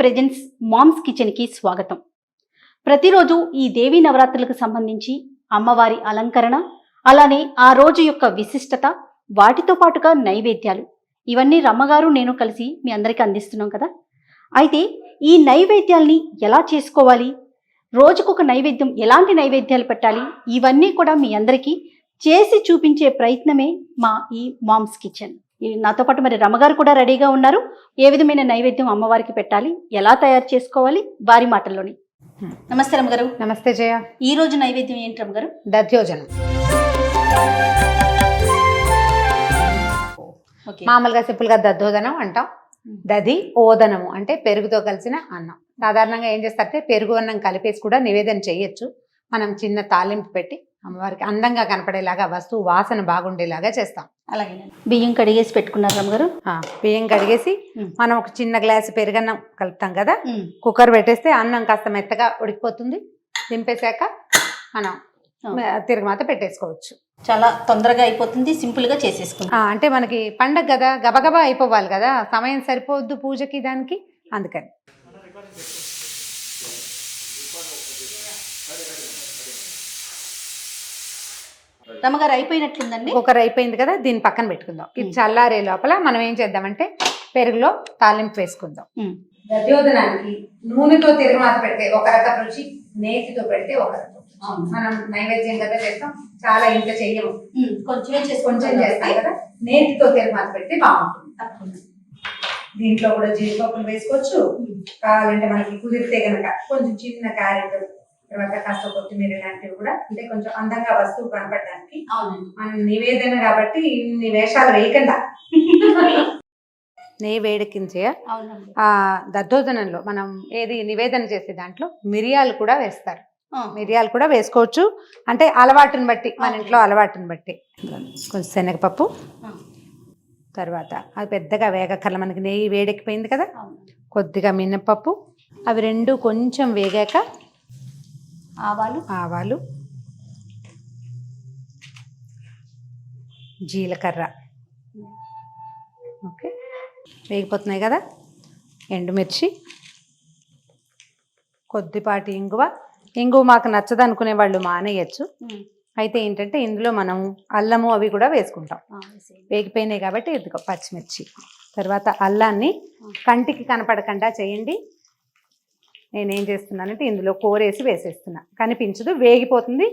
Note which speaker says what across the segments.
Speaker 1: Presents moms కిచెన్కి స్వాగతం. ప్రతిరోజు ఈ దేవీ నవరాత్రులకు సంబంధించి అమ్మవారి అలంకరణ, అలానే ఆ రోజు యొక్క విశిష్టత, వాటితో పాటుగా నైవేద్యాలు, ఇవన్నీ రమ్మగారు నేను కలిసి మీ అందరికీ అందిస్తున్నాం కదా. అయితే ఈ నైవేద్యాల్ని ఎలా చేసుకోవాలి, రోజుకొక నైవేద్యం, ఎలాంటి నైవేద్యాలు పెట్టాలి, ఇవన్నీ కూడా మీ అందరికీ చేసి చూపించే ప్రయత్నమే మా ఈ మామ్స్ కిచెన్. నాతో పాటు మరి రమ్మగారు కూడా రెడీగా ఉన్నారు. ఏ విధమైన నైవేద్యం అమ్మవారికి పెట్టాలి, ఎలా తయారు చేసుకోవాలి, వారి మాటల్లోని. నమస్తే రమ్మగారు.
Speaker 2: నమస్తే జయ.
Speaker 1: ఈ రోజు నైవేద్యం ఏంటి రమ్మగారు?
Speaker 2: దధ్యోజనం. మామూలుగా సింపుల్ గా దద్దోజనం అంటాం. దధి ఓదనము అంటే పెరుగుతో కలిసిన అన్నం. సాధారణంగా ఏం చేస్తారంటే పెరుగు అన్నం కలిపేసి కూడా నివేదన చేయొచ్చు. మనం చిన్న తాలింపు పెట్టి అమ్మవారికి అందంగా కనపడేలాగా, వస్తువు వాసన బాగుండేలాగా చేస్తాం.
Speaker 1: అలాగే బియ్యం కడిగేసి పెట్టుకున్నారు రమ్మగారు.
Speaker 2: బియ్యం కడిగేసి మనం ఒక చిన్న గ్లాసు పెరుగన్నం కలుపుతాం కదా, కుక్కర్ పెట్టేస్తే అన్నం కాస్త మెత్తగా ఉడికిపోతుంది. దింపేశాక మనం తిరగమాత పెట్టేసుకోవచ్చు.
Speaker 1: చాలా తొందరగా అయిపోతుంది, సింపుల్ గా చేసేసుకుంటాం.
Speaker 2: అంటే మనకి పండగ కదా, గబగబా అయిపోవాలి కదా, సమయం సరిపోద్దు పూజకి దానికి, అందుకని.
Speaker 1: రమ్మగారు అయిపోయినట్లుందండి.
Speaker 2: కుక్కర్ అయిపోయింది కదా, దీన్ని పక్కన పెట్టుకుందాం. ఇది చల్లారే లోపల మనం ఏం చేద్దామంటే పెరుగులో తాలింపు వేసుకుందాం. దధ్యోదనానికి నూనెతో తిరగమాత పెడితే ఒక రకం రుచి, నేతితో పెడితే ఒక రకం. మనం నైవేద్యం కదా చేస్తాం, చాలా ఇంత చెయ్యము, కొంచెం చేస్తాం కదా. నేతితో తిరగమాత పెడితే బాగుంటుంది. దీంట్లో కూడా జీడిపప్పులు వేసుకోవచ్చు. కావాలంటే మనకి కుదిరితే కనుక కొంచెం చిన్న క్యారెట్, తర్వాత కాస్త కొత్తిమీర లాంటివి కూడా, అంటే కొంచెం అందంగా వస్తువు కనపడడానికి. మనం నివేదన కాబట్టి ఇన్ని వేషాలు వేయకుండా నెయ్యి వేడెక్కించే దద్దోజనంలో మనం ఏది నివేదన చేసే దాంట్లో మిరియాలు కూడా వేస్తారు. మిరియాలు కూడా వేసుకోవచ్చు, అంటే అలవాటుని బట్టి, మన ఇంట్లో అలవాటుని బట్టి. కొంచెం శనగపప్పు, తర్వాత అది పెద్దగా వేగక్కర్ల, మనకి నెయ్యి వేడెక్కిపోయింది కదా. కొద్దిగా మినపప్పు, అవి రెండు కొంచెం వేగాక ఆవాలు, జీలకర్ర. ఓకే, వేగిపోతున్నాయి కదా. ఎండుమిర్చి, కొద్దిపాటి ఇంగువ మాకు నచ్చదు అనుకునే వాళ్ళు మానేయచ్చు. అయితే ఏంటంటే ఇందులో మనం అల్లము అవి కూడా వేసుకుంటాం. వేగిపోయినాయి కాబట్టి ఇదిగో పచ్చిమిర్చి. తర్వాత అల్లాన్ని కంటికి కనపడకుండా చేయండి. నేనేం చేస్తున్నానంటే ఇందులో కూరేసి వేసేస్తున్నా, కనిపించదు, వేగిపోతుంది,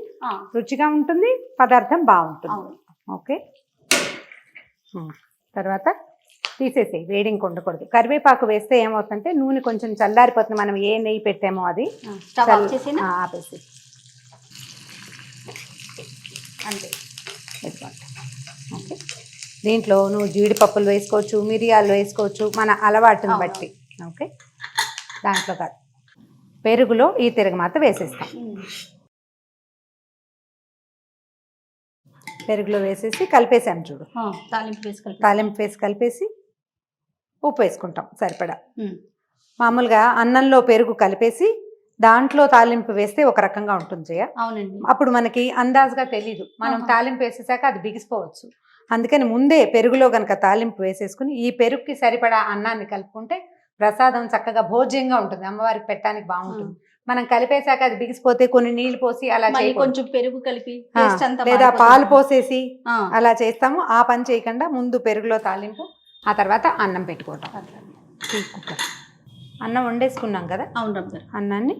Speaker 2: రుచిగా ఉంటుంది, పదార్థం బాగుంటుంది. ఓకే, తర్వాత తీసేసేయి, వేడి ఇంక ఉండకూడదు. కరివేపాకు వేస్తే ఏమవుతుందంటే నూనె కొంచెం చల్లారిపోతుంది, మనం ఏ నెయ్యి పెట్టామో అది ఆపేసి అంతే. ఓకే, దీంట్లో నువ్వు జీడిపప్పులు వేసుకోవచ్చు, మిరియాలు వేసుకోవచ్చు, మన అలవాటుని బట్టి. ఓకే, దాంట్లో కాదు, పెరుగులో ఈ తిరగమాత వేసేస్తాం. పెరుగులో వేసేసి కలిపేసాం చూడు, తాలింపు వేసి కలిపేసి ఉప్పు వేసుకుంటాం సరిపడా. మామూలుగా అన్నంలో పెరుగు కలిపేసి దాంట్లో తాలింపు వేస్తే ఒక రకంగా ఉంటుంది జయ.
Speaker 1: అవునండి,
Speaker 2: అప్పుడు మనకి అందాజుగా తెలీదు, మనం తాలింపు వేసేసాక అది బిగిసిపోవచ్చు. అందుకని ముందే పెరుగులో కనుక తాలింపు వేసేసుకుని ఈ పెరుగుకి సరిపడా అన్నాన్ని కలుపుకుంటే ప్రసాదం చక్కగా భోజ్యంగా ఉంటుంది, అమ్మవారికి పెట్టడానికి బాగుంటుంది. మనం కలిపేశాక అది బిగిసిపోతే కొన్ని నీళ్లు పోసి అలా
Speaker 1: కొంచెం పెరుగు కలిపి
Speaker 2: లేదా పాలు పోసేసి అలా చేస్తాము. ఆ పని చేయకుండా ముందు పెరుగులో తాలింపు, ఆ తర్వాత అన్నం పెట్టుకోవటం. అన్నం వండేసుకున్నాం కదా, అన్నాన్ని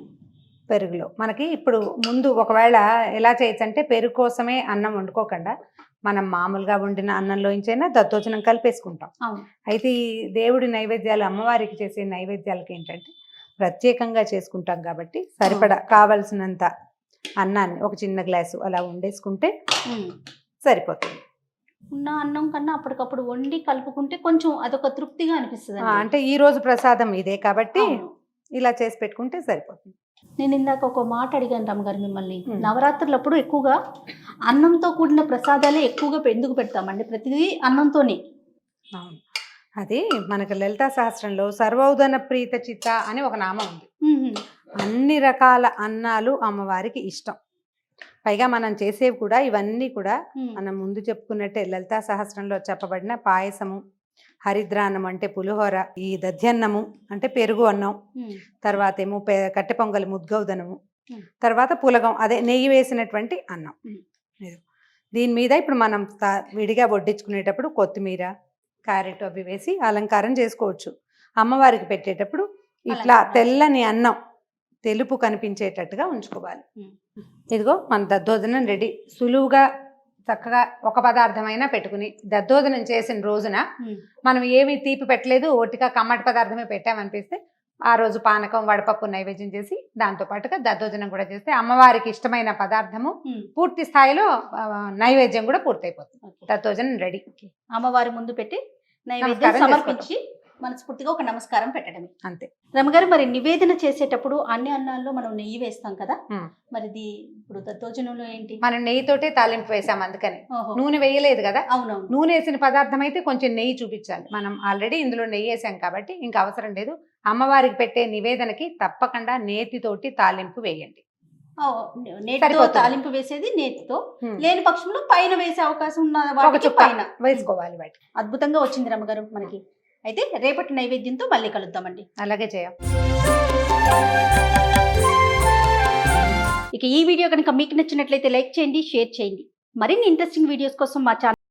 Speaker 2: పెరుగులో మనకి ఇప్పుడు ముందు ఒకవేళ ఎలా చేయొచ్చు అంటే పెరుగు కోసమే అన్నం వండుకోకుండా మనం మామూలుగా వండిన అన్నంలోంచైనా దద్దోజనం కలిపేసుకుంటాం. అయితే ఈ దేవుడి నైవేద్యాలు, అమ్మవారికి చేసే నైవేద్యాలకి ఏంటంటే ప్రత్యేకంగా చేసుకుంటాం కాబట్టి సరిపడా కావలసినంత అన్నాన్ని ఒక చిన్న గ్లాసు అలా వండేసుకుంటే సరిపోతుంది.
Speaker 1: ఉన్న అన్నం కన్నా అప్పటికప్పుడు వండి కలుపుకుంటే కొంచెం అదొక తృప్తిగా అనిపిస్తుంది.
Speaker 2: అంటే ఈ రోజు ప్రసాదం ఇదే కాబట్టి ఇలా చేసి పెట్టుకుంటే సరిపోతుంది.
Speaker 1: నేను ఇందాక ఒక మాట అడిగాను రమ్మగారు మిమ్మల్ని, నవరాత్రులప్పుడు ఎక్కువగా అన్నంతో కూడిన ప్రసాదాలే ఎక్కువగా ఎందుకు పెడతామండి? ప్రతిదీ అన్నంతోనే.
Speaker 2: అది మనకు లలితా సహస్రంలో సర్వౌదన ప్రీత చిత్త అని ఒక నామం ఉంది. అన్ని రకాల అన్నాలు అమ్మవారికి ఇష్టం. పైగా మనం చేసేవి కూడా ఇవన్నీ కూడా మనం ముందు చెప్పుకున్నట్టే లలితా సహస్రంలో చెప్పబడిన పాయసము, హరిద్రాన్నం అంటే పులిహోర, ఈ దధ్యన్నము అంటే పెరుగు అన్నం, తర్వాత ఏమో కట్టె పొంగలి ముద్గౌదనము, తర్వాత పులగం అదే నెయ్యి వేసినటువంటి అన్నం. ఇది. దీని మీద ఇప్పుడు మనం విడిగా వడ్డించుకునేటప్పుడు కొత్తిమీర, క్యారెట్ అవి వేసి అలంకారం చేసుకోవచ్చు. అమ్మవారికి పెట్టేటప్పుడు ఇట్లా తెల్లని అన్నం తెలుపు కనిపించేటట్టుగా ఉంచుకోవాలి. ఇదిగో మన దద్దోజనం రెడీ. సులువుగా చక్కగా ఒక పదార్థమైనా పెట్టుకుని దద్దోజనం చేసిన రోజున మనం ఏమి తీపి పెట్టలేదు, ఒట్టిగా కమ్మటి పదార్థమే పెట్టామనిపిస్తే ఆ రోజు పానకం, వడపప్పు నైవేద్యం చేసి దాంతో పాటుగా దద్దోజనం కూడా చేస్తే అమ్మవారికి ఇష్టమైన పదార్థము పూర్తి స్థాయిలో నైవేద్యం కూడా పూర్తయిపోతుంది. దద్దోజనం రెడీ.
Speaker 1: అమ్మవారి ముందు పెట్టి నైవేద్యం సమర్పించి మనస్ఫూర్తిగా ఒక నమస్కారం పెట్టడమే
Speaker 2: అంతే.
Speaker 1: రమగారు, మరి నివేదన చేసేటప్పుడు అన్ని అన్నాల్లో మనం నెయ్యి వేస్తాం కదా, మరి ఇది ఇప్పుడు దద్దోజనంలో ఏంటి?
Speaker 2: మనం నెయ్యితోటే తాలింపు వేసాం, అందుకని నూనె వేయలేదు కదా.
Speaker 1: అవునవును.
Speaker 2: నూనె వేసిన పదార్థం అయితే కొంచెం నెయ్యి చూపించాలి. మనం ఆల్రెడీ ఇందులో నెయ్యి వేసాం కాబట్టి ఇంకా అవసరం లేదు. అమ్మవారికి పెట్టే నివేదనకి తప్పకుండా నేతితోటి తాలింపు వేయండి.
Speaker 1: నేతితో తాలింపు వేసేది నేతితో, లేని పక్షంలో పైన వేసే అవకాశం ఉన్న వాటికి పైన వేసుకోవాలి. బయట అద్భుతంగా వచ్చింది రమగారు మనకి. అయితే రేపటి నైవేద్యంతో మళ్ళీ కలుద్దామండి.
Speaker 2: అలాగే చేయం.
Speaker 1: ఇక ఈ వీడియో కనుక మీకు నచ్చినట్లయితే లైక్ చేయండి, షేర్ చేయండి. మరిన్ని ఇంట్రెస్టింగ్ వీడియోస్ కోసం మా ఛానల్